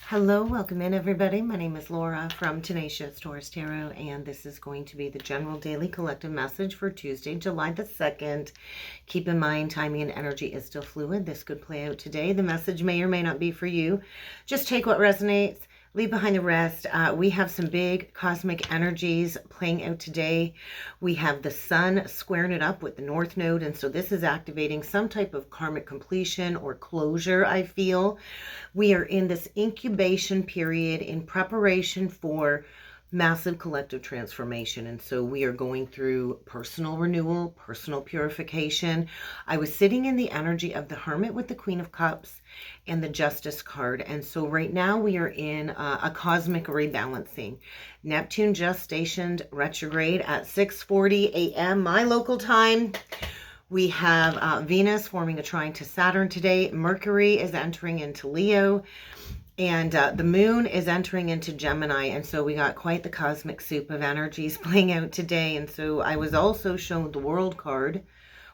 Hello, welcome in everybody. My name is Laura from Tenacious Taurus Tarot, and this is going to be the general daily collective message for Tuesday, July the 2nd. Keep in mind, timing and energy is still fluid. This could play out today. The message may or may not be for you. Just take what resonates. Leave behind the rest. We have some big cosmic energies playing out today. We have the sun squaring it up with the North Node, and so this is activating some type of karmic completion or closure, I feel. We are in this incubation period in preparation for massive collective transformation. And so we are going through personal renewal, personal purification. I was sitting in the energy of the Hermit with the Queen of Cups and the Justice card. And so right now we are in a cosmic rebalancing. Neptune just stationed retrograde at 6:40 a.m. my local time. We have Venus forming a trine to Saturn today. Mercury is entering into Leo. And the moon is entering into Gemini. And so we got quite the cosmic soup of energies playing out today. And so I was also shown the World card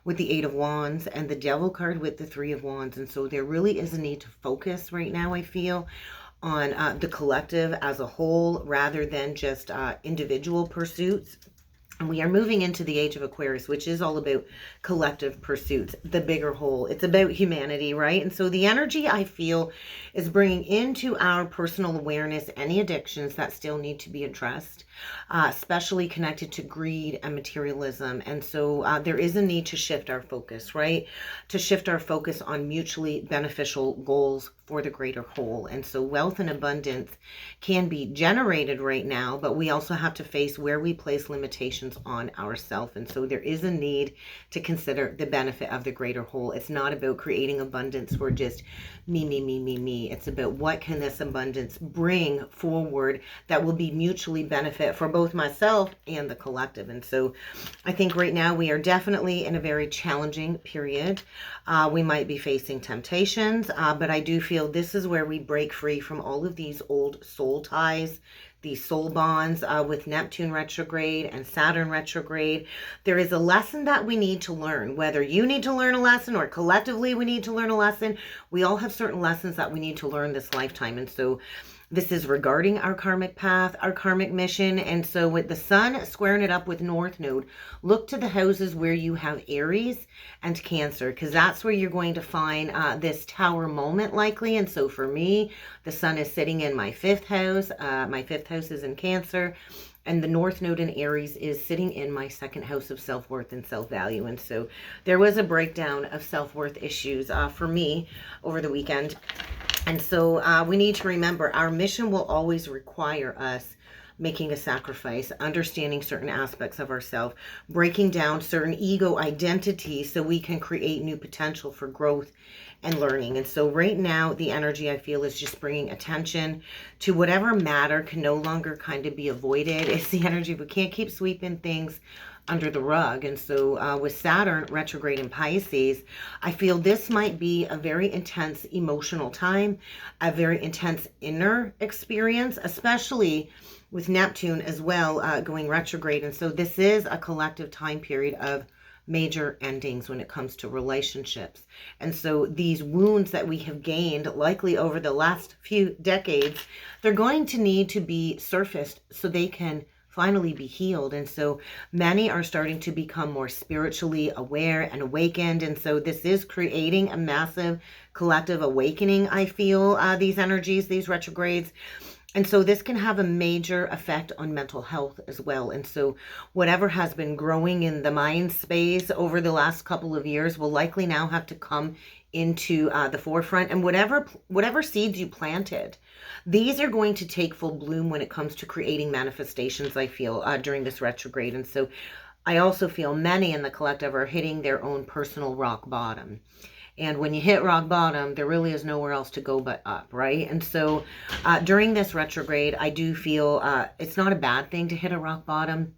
with the Eight of Wands and the Devil card with the Three of Wands. And so there really is a need to focus right now, I feel, on the collective as a whole rather than just individual pursuits. And we are moving into the age of Aquarius, which is all about collective pursuits, the bigger whole. It's about humanity, right? And so the energy, I feel, is bringing into our personal awareness any addictions that still need to be addressed, especially connected to greed and materialism. And so there is a need to shift our focus, right? To shift our focus on mutually beneficial goals for the greater whole. And so wealth and abundance can be generated right now, but we also have to face where we place limitations on ourselves. And so there is a need to consider the benefit of the greater whole. It's not about creating abundance for just me, me, me, me, me. It's about what can this abundance bring forward that will be mutually benefit for both myself and the collective. And so I think right now we are definitely in a very challenging period. We might be facing temptations, but I do feel this is where we break free from all of these old soul ties, these soul bonds with Neptune retrograde and Saturn retrograde. There is a lesson that we need to learn, whether you need to learn a lesson or collectively we need to learn a lesson. We all have certain lessons that we need to learn this lifetime. And so this is regarding our karmic path, our karmic mission. And so with the sun squaring it up with North Node, look to the houses where you have Aries and Cancer, because that's where you're going to find this tower moment likely. And so for me, the sun is sitting in my 5th house. My 5th house is in Cancer. And the North Node in Aries is sitting in my 2nd house of self-worth and self-value. And so there was a breakdown of self-worth issues for me over the weekend. And so we need to remember our mission will always require us making a sacrifice, understanding certain aspects of ourselves, breaking down certain ego identities so we can create new potential for growth and learning. And so right now, the energy I feel is just bringing attention to whatever matter can no longer kind of be avoided. It's the energy, we can't keep sweeping things under the rug. And so with Saturn retrograde in Pisces, I feel this might be a very intense emotional time, a very intense inner experience, especially with Neptune as well going retrograde. And so this is a collective time period of major endings when it comes to relationships. And so these wounds that we have gained likely over the last few decades, they're going to need to be surfaced so they can finally be healed. And so many are starting to become more spiritually aware and awakened. And so this is creating a massive collective awakening, I feel, these energies, these retrogrades. And so this can have a major effect on mental health as well. And so whatever has been growing in the mind space over the last couple of years will likely now have to come into the forefront. And whatever seeds you planted, these are going to take full bloom when it comes to creating manifestations, I feel, during this retrograde. And so I also feel many in the collective are hitting their own personal rock bottom. And when you hit rock bottom, there really is nowhere else to go but up, right? And so during this retrograde, I do feel it's not a bad thing to hit a rock bottom.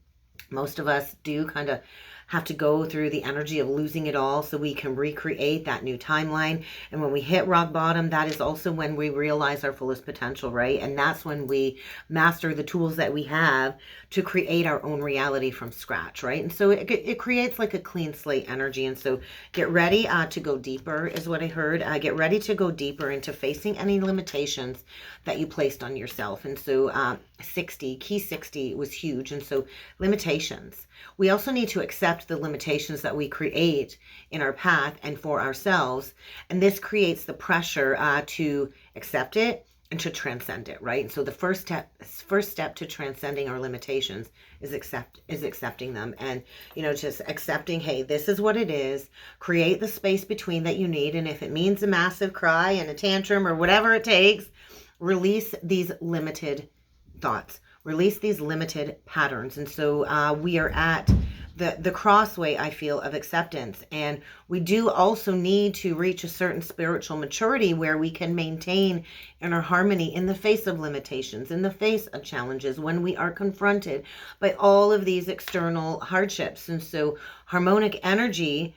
Most of us do kind of have to go through the energy of losing it all so we can recreate that new timeline. And when we hit rock bottom, that is also when we realize our fullest potential, right? And that's when we master the tools that we have to create our own reality from scratch, right? And so it creates like a clean slate energy. And so get ready to go deeper is what I heard. Get ready to go deeper into facing any limitations that you placed on yourself. And so key 60 was huge. And so limitations. We also need to accept the limitations that we create in our path and for ourselves. And this creates the pressure to accept it and to transcend it, right? And so the first step to transcending our limitations is accepting them, and just accepting, hey, this is what it is. Create the space between that you need, and if it means a massive cry and a tantrum or whatever it takes, release these limited thoughts, release these limited patterns. And so we are at the crossway, I feel, of acceptance. And we do also need to reach a certain spiritual maturity where we can maintain inner harmony in the face of limitations, in the face of challenges, when we are confronted by all of these external hardships. And so harmonic energy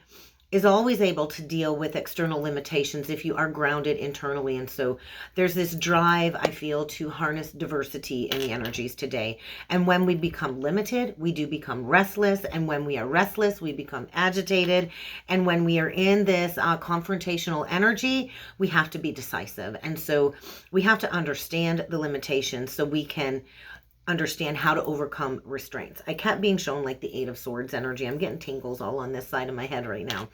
is always able to deal with external limitations if you are grounded internally. And so there's this drive, I feel, to harness diversity in the energies today. And when we become limited, we do become restless. And when we are restless, we become agitated. And when we are in this confrontational energy, we have to be decisive. And so we have to understand the limitations so we can understand how to overcome restraints. I kept being shown like the 8 of Swords energy. I'm getting tingles all on this side of my head right now.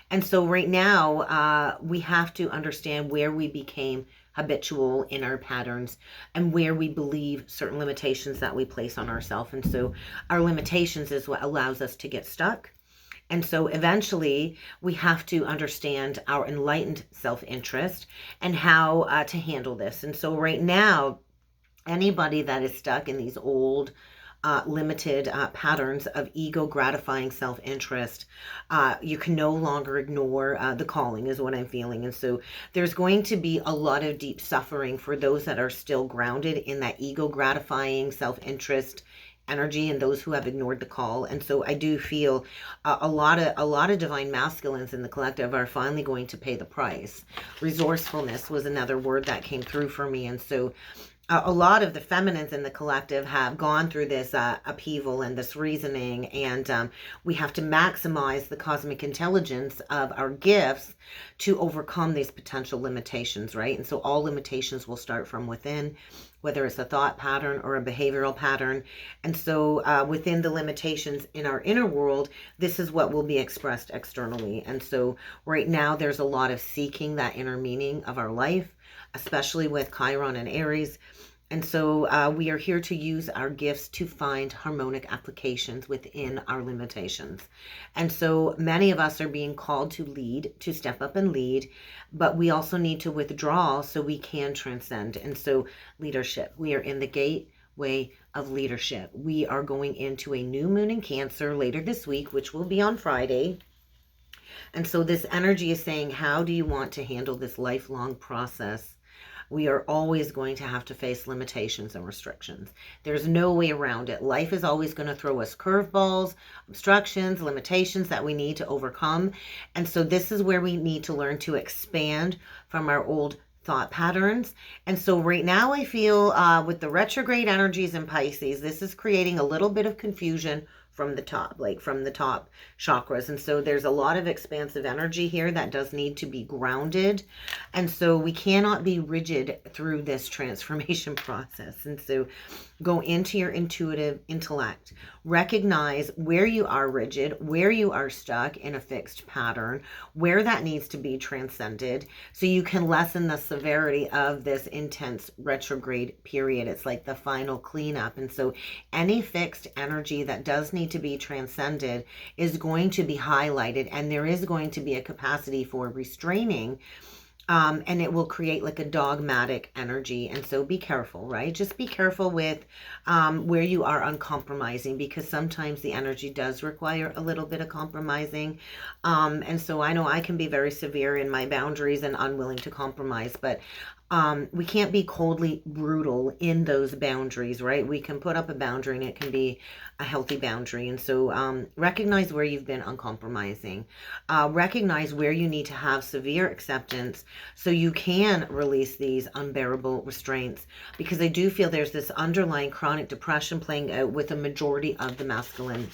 And so right now, we have to understand where we became habitual in our patterns and where we believe certain limitations that we place on ourselves. And so our limitations is what allows us to get stuck. And so eventually we have to understand our enlightened self-interest and how to handle this. And so right now, anybody that is stuck in these old limited patterns of ego gratifying self-interest, you can no longer ignore the calling is what I'm feeling. And so there's going to be a lot of deep suffering for those that are still grounded in that ego gratifying self-interest energy and those who have ignored the call. And so I do feel a lot of divine masculines in the collective are finally going to pay the price. Resourcefulness was another word that came through for me. And so a lot of the feminines in the collective have gone through this upheaval and this reasoning, and we have to maximize the cosmic intelligence of our gifts to overcome these potential limitations, right? And so all limitations will start from within, whether it's a thought pattern or a behavioral pattern. And so within the limitations in our inner world, this is what will be expressed externally. And so right now there's a lot of seeking that inner meaning of our life, especially with Chiron and Aries. And so we are here to use our gifts to find harmonic applications within our limitations. And so many of us are being called to lead, to step up and lead, but we also need to withdraw so we can transcend. And so leadership, we are in the gateway of leadership. We are going into a new moon in Cancer later this week, which will be on Friday. And so this energy is saying, how do you want to handle this lifelong process? We are always going to have to face limitations and restrictions. There's no way around it. Life is always going to throw us curveballs, obstructions, limitations that we need to overcome. And so this is where we need to learn to expand from our old thought patterns. And so right now I feel with the retrograde energies in Pisces, this is creating a little bit of confusion from the top, like from the top chakras. And so there's a lot of expansive energy here that does need to be grounded. And so we cannot be rigid through this transformation process. And so go into your intuitive intellect. Recognize where you are rigid, where you are stuck in a fixed pattern, where that needs to be transcended so you can lessen the severity of this intense retrograde period. It's like the final cleanup. And so any fixed energy that does need to be transcended is going to be highlighted, and there is going to be a capacity for restraining. And it will create like a dogmatic energy. And so be careful, right? Just be careful with where you are uncompromising, because sometimes the energy does require a little bit of compromising. And so I know I can be very severe in my boundaries and unwilling to compromise, but we can't be coldly brutal in those boundaries, right? We can put up a boundary and it can be a healthy boundary. And so recognize where you've been uncompromising. Recognize where you need to have severe acceptance so you can release these unbearable restraints. Because I do feel there's this underlying chronic depression playing out with a majority of the masculine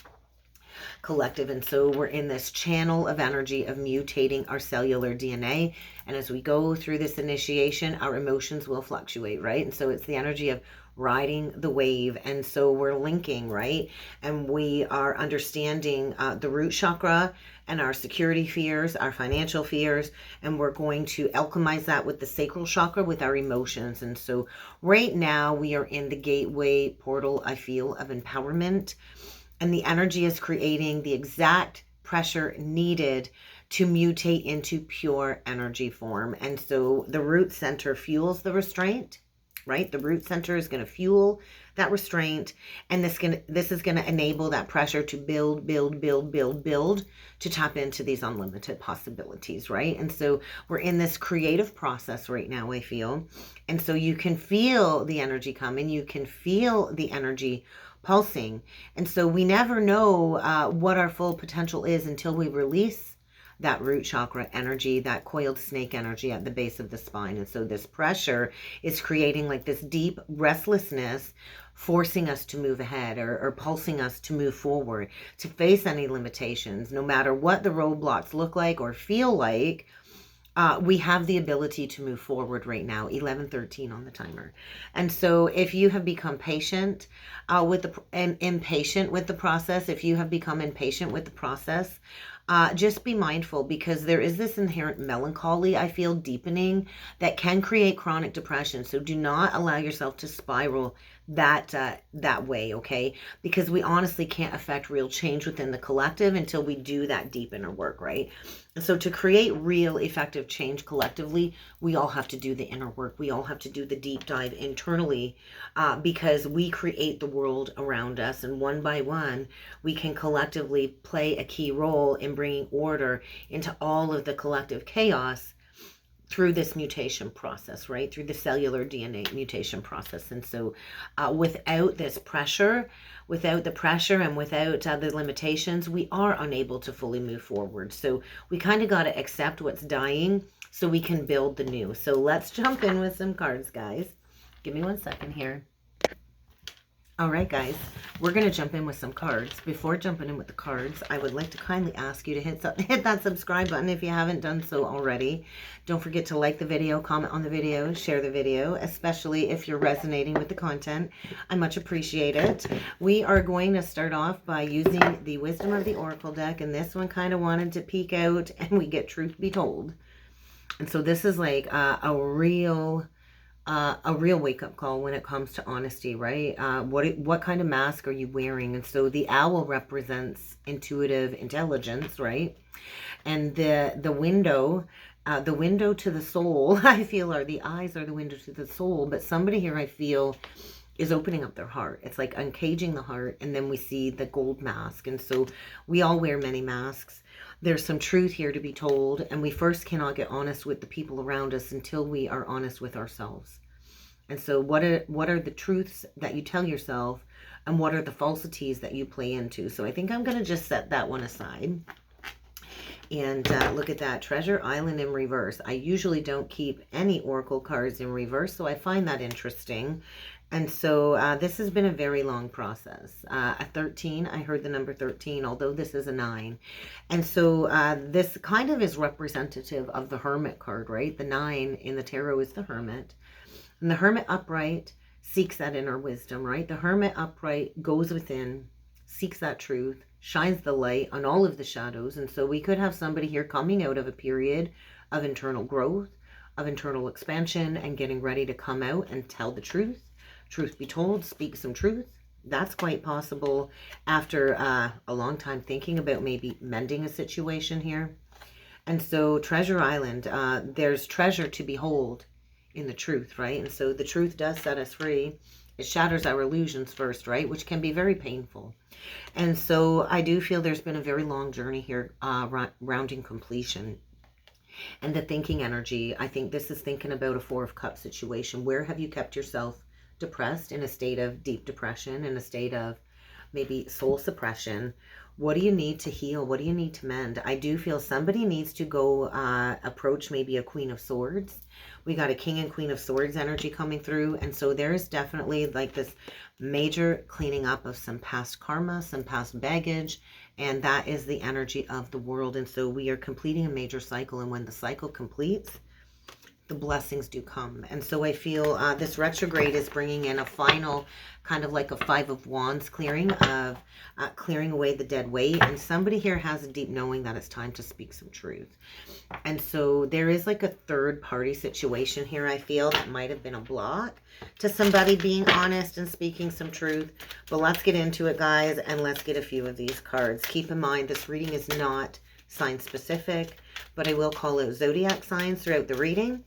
collective. And so we're in this channel of energy of mutating our cellular DNA. And as we go through this initiation, our emotions will fluctuate, right? And so it's the energy of riding the wave. And so we're linking, right? And we are understanding the root chakra and our security fears, our financial fears, and we're going to alchemize that with the sacral chakra, with our emotions. And so right now we are in the gateway portal, I feel, of empowerment. And the energy is creating the exact pressure needed to mutate into pure energy form. And so the root center fuels the restraint, right? The root center is going to fuel that restraint. And this is going to enable that pressure to build, to tap into these unlimited possibilities, right? And so we're in this creative process right now, I feel. And so you can feel the energy coming. You can feel the energy pulsing. And so we never know what our full potential is until we release that root chakra energy, that coiled snake energy at the base of the spine. And so this pressure is creating like this deep restlessness, forcing us to move ahead or pulsing us to move forward, to face any limitations, no matter what the roadblocks look like or feel like. We have the ability to move forward right now, 11:13 on the timer. And so if you have become patient and impatient with the process, if you have become impatient with the process, just be mindful, because there is this inherent melancholy, I feel, deepening that can create chronic depression. So do not allow yourself to spiral that way, okay? Because we honestly can't affect real change within the collective until we do that deep inner work, right? So to create real effective change collectively, we all have to do the inner work. We all have to do the deep dive internally, because we create the world around us, and one by one, we can collectively play a key role in bringing order into all of the collective chaos through this mutation process, right? Through the cellular DNA mutation process. And so without this pressure, without the pressure and without the limitations, we are unable to fully move forward. So we kind of got to accept what's dying so we can build the new. So let's jump in with some cards, guys. Give me 1 second here. All right, guys, we're going to jump in with some cards. Before jumping in with the cards, I would like to kindly ask you to hit that subscribe button if you haven't done so already. Don't forget to like the video, comment on the video, share the video, especially if you're resonating with the content. I much appreciate it. We are going to start off by using the Wisdom of the Oracle deck, and this one kind of wanted to peek out, and we get Truth Be Told. And so this is like a real wake-up call when it comes to honesty, right? What kind of mask are you wearing? And so the owl represents intuitive intelligence, right? And the window to the soul, I feel, are the eyes are the window to the soul. But somebody here, I feel, is opening up their heart. It's like uncaging the heart. And then we see the gold mask. And so we all wear many masks. There's some truth here to be told, and we first cannot get honest with the people around us until we are honest with ourselves. And so what are the truths that you tell yourself, and what are the falsities that you play into? So I think I'm going to just set that one aside. And look at that, Treasure Island in reverse. I usually don't keep any oracle cards in reverse, so I find that interesting. And so this has been a very long process. A 13, I heard the number 13, although this is a 9. And so this kind of is representative of the Hermit card, right? The 9 in the tarot is the Hermit. And the Hermit upright seeks that inner wisdom, right? The Hermit upright goes within, seeks that truth, shines the light on all of the shadows. And so we could have somebody here coming out of a period of internal growth, of internal expansion, and getting ready to come out and tell the truth. Truth be told, speak some truth. That's quite possible after a long time thinking about maybe mending a situation here. And so Treasure Island, there's treasure to behold in the truth, right? And so the truth does set us free. It shatters our illusions first, right? Which can be very painful. And so I do feel there's been a very long journey here rounding completion. And the thinking energy, I think this is thinking about a Four of Cups situation. Where have you kept yourself depressed, in a state of deep depression, in a state of maybe soul suppression? What do you need to heal? What do you need to mend? I do feel somebody needs to go approach maybe a Queen of Swords. We got a King and Queen of Swords energy coming through. And so there's definitely like this major cleaning up of some past karma, some past baggage. And that is the energy of the world. And so we are completing a major cycle. And when the cycle completes, the blessings do come. And so I feel this retrograde is bringing in a final kind of like a Five of Wands clearing of clearing away the dead weight. And somebody here has a deep knowing that it's time to speak some truth. And so there is like a third party situation here, I feel, that might have been a block to somebody being honest and speaking some truth. But let's get into it, guys, and let's get a few of these cards. Keep in mind, this reading is not sign specific, but I will call out zodiac signs throughout the reading.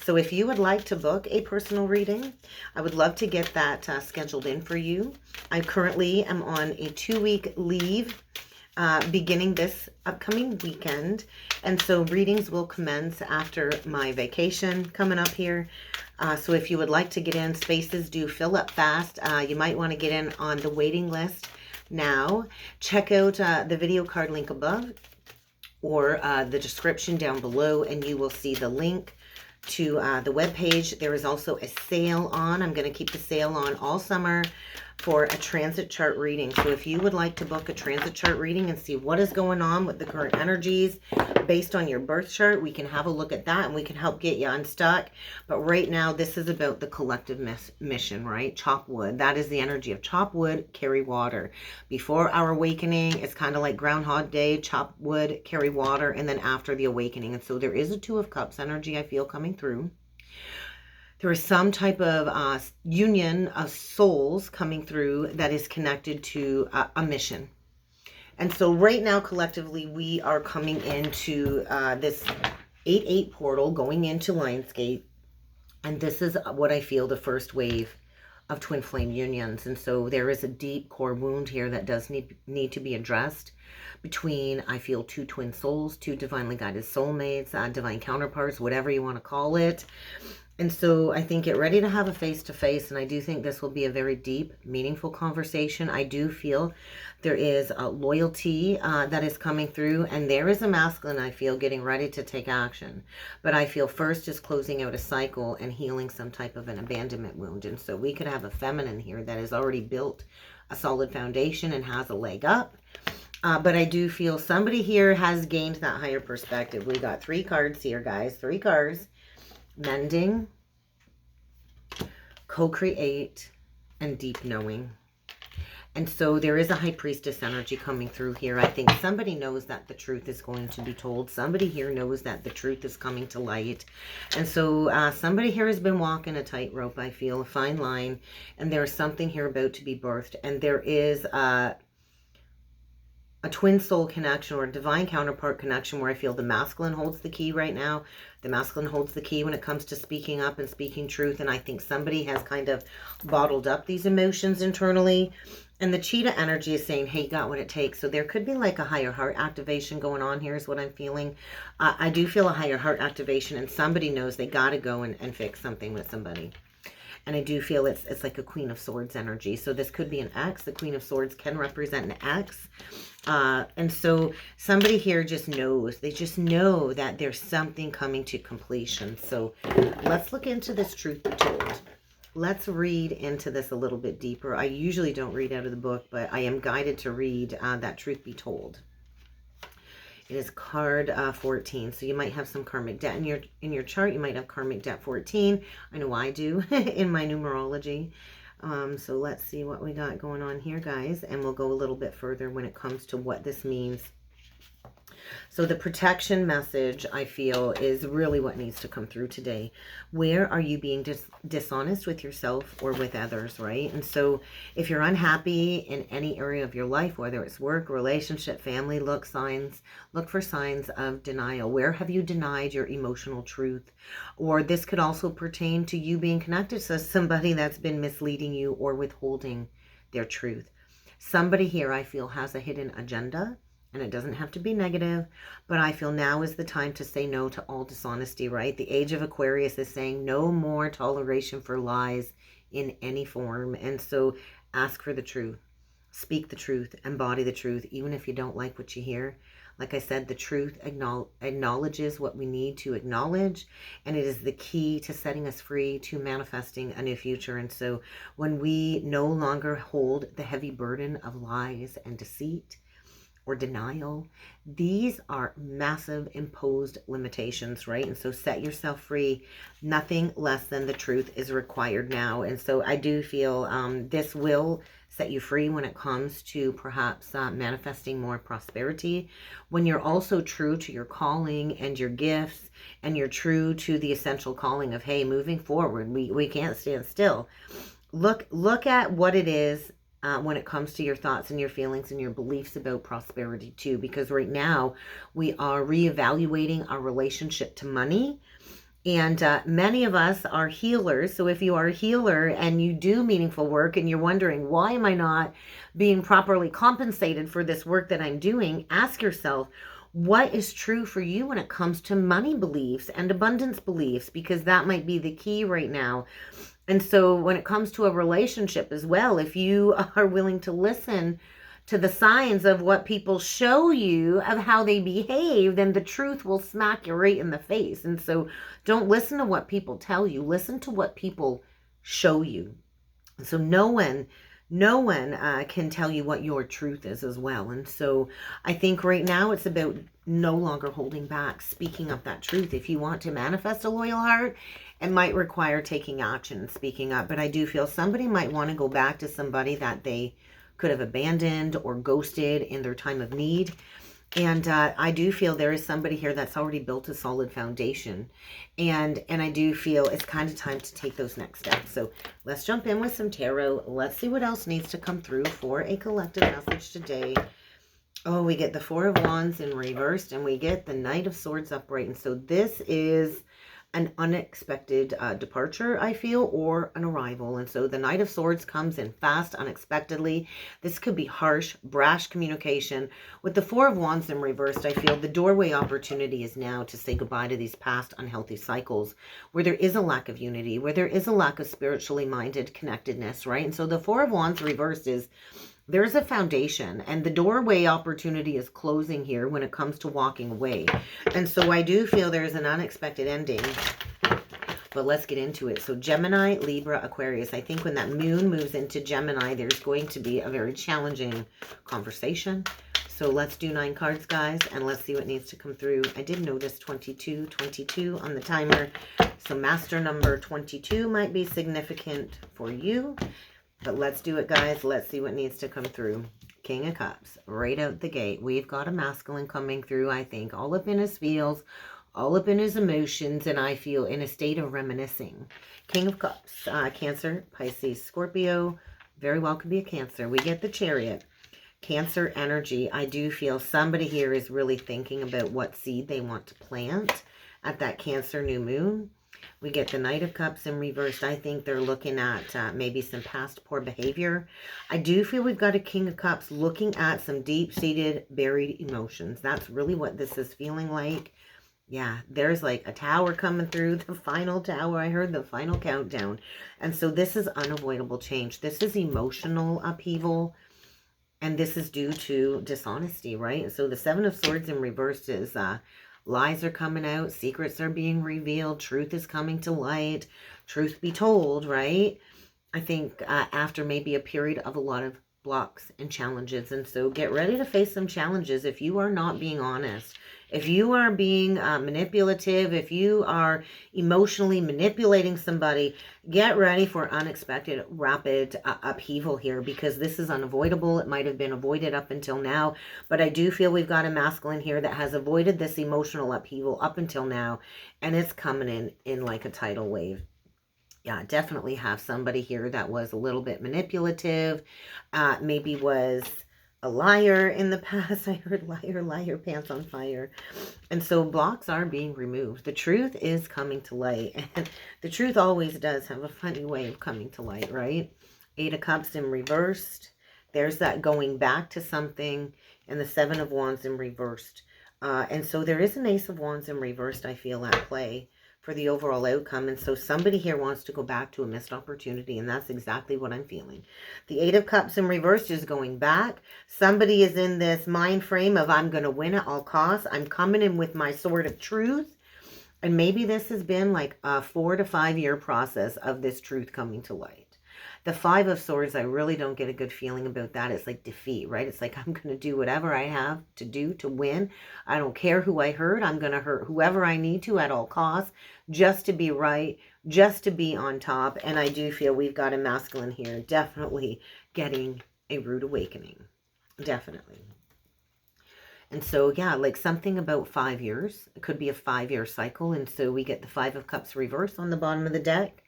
So if you would like to book a personal reading, I would love to get that scheduled in for you. I currently am on a 2-week leave beginning this upcoming weekend. And so readings will commence after my vacation coming up here. So if you would like to get in, spaces do fill up fast. You might want to get in on the waiting list now. Check out the video card link above, or the description down below, and you will see the link to the webpage. There is also a sale on. I'm going to keep the sale on all summer for a transit chart reading. So if you would like to book a transit chart reading and see what is going on with the current energies based on your birth chart, we can have a look at that and we can help get you unstuck. But right now, this is about the collective mission, right? Chop wood. That is the energy of chop wood, carry water. Before our awakening, it's kind of like Groundhog Day, chop wood, carry water, and then after the awakening. And so there is a Two of Cups energy I feel coming through. There is some type of union of souls coming through that is connected to a mission. And so right now, collectively, we are coming into this 8-8 portal going into Lionsgate. And this is what I feel the first wave of twin flame unions. And so there is a deep core wound here that does need to be addressed between, I feel, two twin souls, two divinely guided soulmates, divine counterparts, whatever you want to call it. And so I think get ready to have a face-to-face, and I do think this will be a very deep, meaningful conversation. I do feel there is a loyalty that is coming through, and there is a masculine, I feel, getting ready to take action. But I feel first is closing out a cycle and healing some type of an abandonment wound. And so we could have a feminine here that has already built a solid foundation and has a leg up. But I do feel somebody here has gained that higher perspective. We got 3 cards here, guys. 3 cards. Mending, co-create, and deep knowing. And so there is a high priestess energy coming through here. I think somebody knows that the truth is going to be told. Somebody here knows that the truth is coming to light. And so somebody here has been walking a tightrope, I feel, a fine line. And there's something here about to be birthed. And there is a twin soul connection or a divine counterpart connection where I feel the masculine holds the key right now. The masculine holds the key when it comes to speaking up and speaking truth. And I think somebody has kind of bottled up these emotions internally. And the cheetah energy is saying, hey, you got what it takes. So there could be like a higher heart activation going on here is what I'm feeling. I do feel a higher heart activation, and somebody knows they got to go and fix something with somebody. And I do feel it's like a Queen of Swords energy. So this could be an X. The Queen of Swords can represent an X. And so somebody here just knows. They just know that there's something coming to completion. So let's look into this truth be told. Let's read into this a little bit deeper. I usually don't read out of the book, but I am guided to read that truth be told. It is card 14. So you might have some karmic debt in your chart. You might have karmic debt 14. I know I do in my numerology. So let's see what we got going on here, guys. And we'll go a little bit further when it comes to what this means. So the protection message, I feel, is really what needs to come through today. Where are you being dishonest with yourself or with others, right? And so if you're unhappy in any area of your life, whether it's work, relationship, family, look for signs of denial. Where have you denied your emotional truth? Or this could also pertain to you being connected to somebody that's been misleading you or withholding their truth. Somebody here, I feel, has a hidden agenda. and it doesn't have to be negative, but I feel now is the time to say no to all dishonesty, right? The age of Aquarius is saying no more toleration for lies in any form. And so ask for the truth, speak the truth, embody the truth, even if you don't like what you hear. Like I said, the truth acknowledges what we need to acknowledge, and it is the key to setting us free, to manifesting a new future. And so when we no longer hold the heavy burden of lies and deceit or denial, these are massive imposed limitations, right? And so set yourself free. Nothing less than the truth is required now. And so I do feel this will set you free when it comes to perhaps manifesting more prosperity, when you're also true to your calling and your gifts, and you're true to the essential calling of, hey, moving forward, we can't stand still. Look at what it is when it comes to your thoughts and your feelings and your beliefs about prosperity too, because right now we are reevaluating our relationship to money. And many of us are healers. So if you are a healer and you do meaningful work and you're wondering, why am I not being properly compensated for this work that I'm doing? Ask yourself, what is true for you when it comes to money beliefs and abundance beliefs? Because that might be the key right now. And so when it comes to a relationship as well, if you are willing to listen to the signs of what people show you of how they behave, then the truth will smack you right in the face. And so don't listen to what people tell you. Listen to what people show you. So no one can tell you what your truth is as well. And so I think right now it's about no longer holding back, speaking up that truth. If you want to manifest a loyal heart, it might require taking action and speaking up. But I do feel somebody might want to go back to somebody that they could have abandoned or ghosted in their time of need. And I do feel there is somebody here that's already built a solid foundation. And I do feel it's kind of time to take those next steps. So let's jump in with some tarot. Let's see what else needs to come through for a collective message today. Oh, we get the Four of Wands in reversed, and we get the Knight of Swords upright. And so this is an unexpected departure, I feel, or an arrival. And so the Knight of Swords comes in fast, unexpectedly. This could be harsh, brash communication. With the Four of Wands in reversed, I feel the doorway opportunity is now to say goodbye to these past unhealthy cycles where there is a lack of unity, where there is a lack of spiritually minded connectedness, right? And so the Four of Wands reversed is there's a foundation, and the doorway opportunity is closing here when it comes to walking away. And so I do feel there's an unexpected ending, but let's get into it. So Gemini, Libra, Aquarius. I think when that moon moves into Gemini, there's going to be a very challenging conversation. So let's do 9 cards, guys, and let's see what needs to come through. I did notice 22 on the timer. So master number 22 might be significant for you. But let's do it, guys. Let's see what needs to come through. King of Cups, right out the gate. We've got a masculine coming through, I think, all up in his feels, all up in his emotions, and I feel in a state of reminiscing. King of Cups, Cancer, Pisces, Scorpio. Very well could be a Cancer. We get the Chariot. Cancer energy. I do feel somebody here is really thinking about what seed they want to plant at that Cancer new moon. We get the Knight of Cups in reversed. I think they're looking at maybe some past poor behavior. I do feel we've got a King of Cups looking at some deep-seated, buried emotions. That's really what this is feeling like. Yeah, there's like a tower coming through, the final tower. I heard the final countdown. And so this is unavoidable change. This is emotional upheaval. And this is due to dishonesty, right? So the Seven of Swords in reverse is lies are coming out, secrets are being revealed, truth is coming to light, truth be told, right? I think after maybe a period of a lot of blocks and challenges. And so get ready to face some challenges if you are not being honest. If you are being manipulative, if you are emotionally manipulating somebody, get ready for unexpected, rapid upheaval here, because this is unavoidable. It might have been avoided up until now, but I do feel we've got a masculine here that has avoided this emotional upheaval up until now, and it's coming in like a tidal wave. Yeah, definitely have somebody here that was a little bit manipulative, maybe was a liar in the past. I heard liar, liar, pants on fire. And so blocks are being removed. The truth is coming to light. And the truth always does have a funny way of coming to light, right? 8 of Cups in reversed. There's that going back to something, and the Seven of Wands in reversed. And so there is an Ace of Wands in reversed, I feel, at play for the overall outcome. And so somebody here wants to go back to a missed opportunity, and that's exactly what I'm feeling. The Eight of Cups in reverse is going back. Somebody is in this mind frame of, I'm going to win at all costs. I'm coming in with my sword of truth. And maybe this has been like a 4 to 5 year process of this truth coming to light. The Five of Swords, I really don't get a good feeling about that. It's like defeat, right? It's like, I'm going to do whatever I have to do to win. I don't care who I hurt. I'm going to hurt whoever I need to at all costs, just to be right, just to be on top. And I do feel we've got a masculine here definitely getting a rude awakening. Definitely. And so, yeah, like something about 5 years. It could be a 5-year cycle. And so we get the Five of Cups reversed on the bottom of the deck.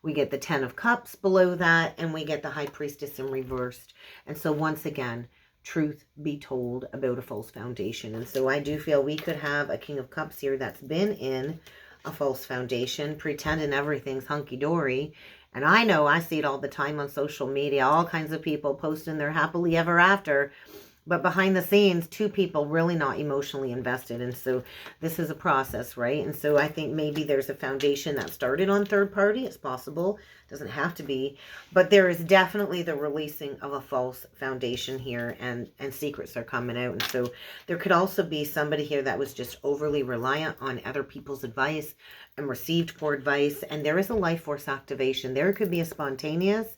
We get the Ten of Cups below that, and we get the High Priestess in reversed. And so once again, truth be told about a false foundation. And so I do feel we could have a King of Cups here that's been in a false foundation, pretending everything's hunky-dory. And I know I see it all the time on social media, all kinds of people posting their happily ever after. But behind the scenes, two people really not emotionally invested. And so this is a process, right? And so I think maybe there's a foundation that started on third party. It's possible. Doesn't have to be. But there is definitely the releasing of a false foundation here. And secrets are coming out. And so there could also be somebody here that was just overly reliant on other people's advice and received poor advice. And there is a life force activation. There could be a spontaneous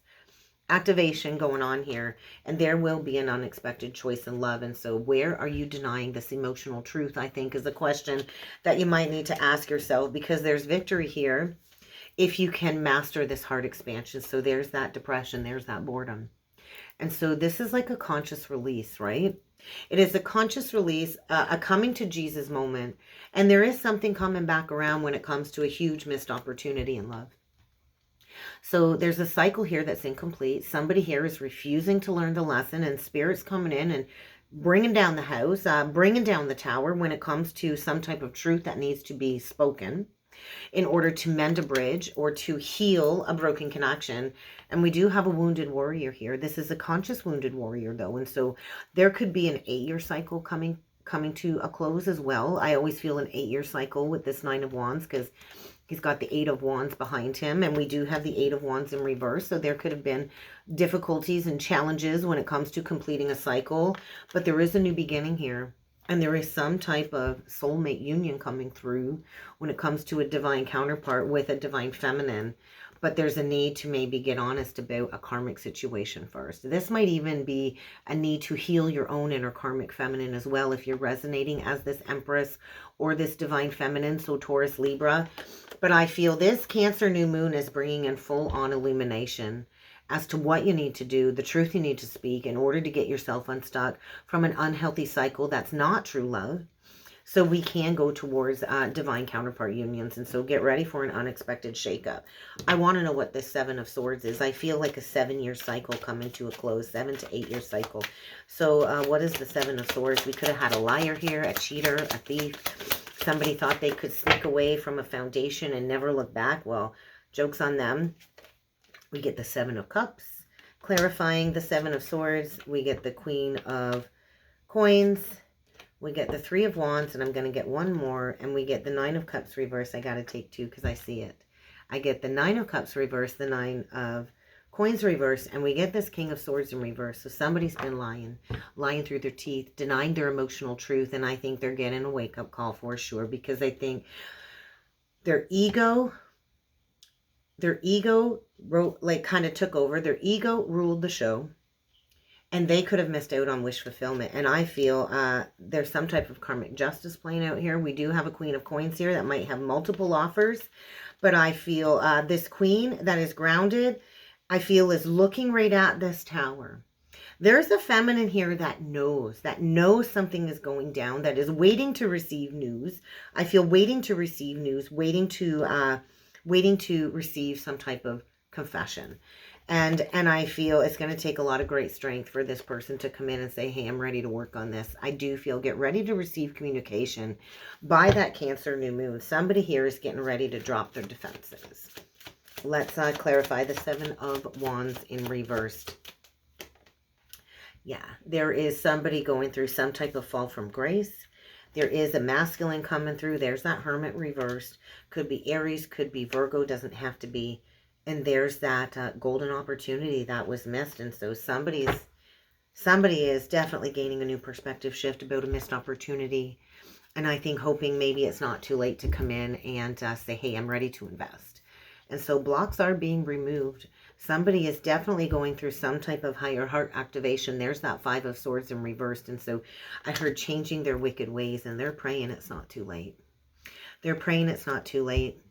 activation going on here, and there will be an unexpected choice in love. And so where are you denying this emotional truth, I think, is a question that you might need to ask yourself, because there's victory here if you can master this heart expansion. So there's that depression, there's that boredom. And so this is like a conscious release, right? It is a conscious release, a coming to Jesus moment. And there is something coming back around when it comes to a huge missed opportunity in love. So there's a cycle here that's incomplete. Somebody here is refusing to learn the lesson, and Spirit's coming in and bringing down the house, bringing down the tower when it comes to some type of truth that needs to be spoken in order to mend a bridge or to heal a broken connection. And we do have a wounded warrior here. This is a conscious wounded warrior, though. And so there could be an 8-year cycle coming to a close as well. I always feel an 8-year cycle with this Nine of Wands, because he's got the Eight of Wands behind him, and we do have the Eight of Wands in reverse. So there could have been difficulties and challenges when it comes to completing a cycle, but there is a new beginning here. And there is some type of soulmate union coming through when it comes to a divine counterpart with a divine feminine. But there's a need to maybe get honest about a karmic situation first. This might even be a need to heal your own inner karmic feminine as well, if you're resonating as this Empress or this divine feminine, so Taurus, Libra. But I feel this Cancer new moon is bringing in full-on illumination as to what you need to do, the truth you need to speak in order to get yourself unstuck from an unhealthy cycle that's not true love. So we can go towards divine counterpart unions. And so get ready for an unexpected shakeup. I want to know what this Seven of Swords is. I feel like a 7-year cycle coming to a close, 7 to 8 year cycle. So what is the Seven of Swords? We could have had a liar here, a cheater, a thief. Somebody thought they could sneak away from a foundation and never look back. Well, joke's on them. We get the Seven of Cups, clarifying the Seven of Swords. We get the Queen of Coins. We get the Three of Wands, and I'm going to get one more, and we get the Nine of Cups reverse. I got to take two because I see it. I get the Nine of Cups reverse, the Nine of Coins reverse, and we get this King of Swords in reverse. So somebody's been lying through their teeth, denying their emotional truth, and I think they're getting a wake-up call for sure, because I think their ego kind of took over. Their ego ruled the show. And they could have missed out on wish fulfillment. And I feel there's some type of karmic justice playing out here. We do have a Queen of Coins here that might have multiple offers. But I feel this queen that is grounded, I feel is looking right at this tower. There's a feminine here that knows something is going down, that is waiting to receive news. I feel waiting to receive news, waiting to receive some type of confession. And I feel it's going to take a lot of great strength for this person to come in and say, hey, I'm ready to work on this. I do feel get ready to receive communication by that Cancer new moon. Somebody here is getting ready to drop their defenses. Let's clarify the Seven of Wands in reversed. Yeah, there is somebody going through some type of fall from grace. There is a masculine coming through. There's that Hermit reversed. Could be Aries, could be Virgo, doesn't have to be. And there's that golden opportunity that was missed. And so somebody is definitely gaining a new perspective shift about a missed opportunity. And I think hoping maybe it's not too late to come in and say, hey, I'm ready to invest. And so blocks are being removed. Somebody is definitely going through some type of higher heart activation. There's that Five of Swords in reversed. And so I heard changing their wicked ways, and they're praying it's not too late. They're praying it's not too late.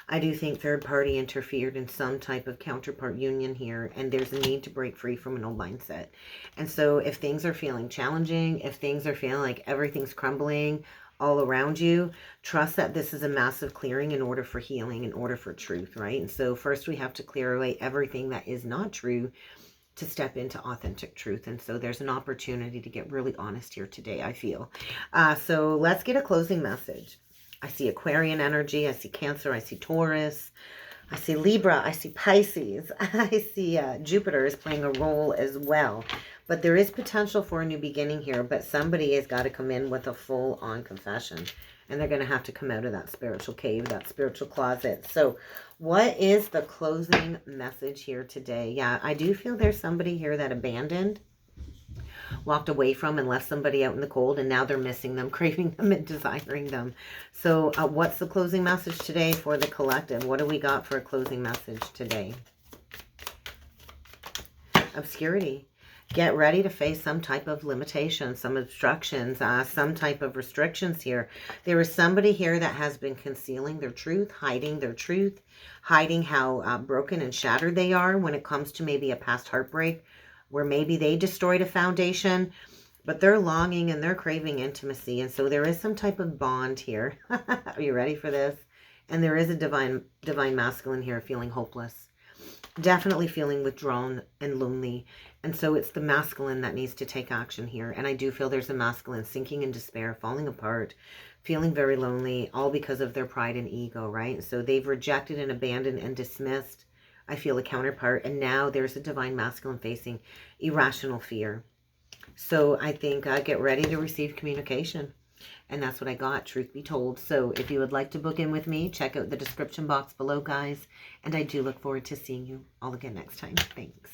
I do think third party interfered in some type of counterpart union here, and there's a need to break free from an old mindset. And so if things are feeling challenging, if things are feeling like everything's crumbling all around you, trust that this is a massive clearing in order for healing, in order for truth, right? And so first we have to clear away everything that is not true to step into authentic truth. And so there's an opportunity to get really honest here today, I feel. So let's get a closing message. I see Aquarian energy. I see Cancer. I see Taurus. I see Libra. I see Pisces. I see Jupiter is playing a role as well. But there is potential for a new beginning here. But somebody has got to come in with a full-on confession. And they're going to have to come out of that spiritual cave, that spiritual closet. So what is the closing message here today? Yeah, I do feel there's somebody here that abandoned, walked away from, and left somebody out in the cold, and now they're missing them, craving them, and desiring them. So what's the closing message today for the collective? What do we got for a closing message today? Obscurity. Get ready to face some type of limitation, some obstructions, some type of restrictions here. There is somebody here that has been concealing their truth, hiding their truth, hiding how broken and shattered they are when it comes to maybe a past heartbreak, where maybe they destroyed a foundation, but they're longing and they're craving intimacy. And so there is some type of bond here. Are you ready for this? And there is a divine masculine here feeling hopeless. Definitely feeling withdrawn and lonely. And so it's the masculine that needs to take action here. And I do feel there's a masculine sinking in despair, falling apart, feeling very lonely, all because of their pride and ego, right? So they've rejected and abandoned and dismissed, I feel, a counterpart. And now there's a divine masculine facing irrational fear. So I think get ready to receive communication. And that's what I got, truth be told. So if you would like to book in with me, check out the description box below, guys. And I do look forward to seeing you all again next time. Thanks.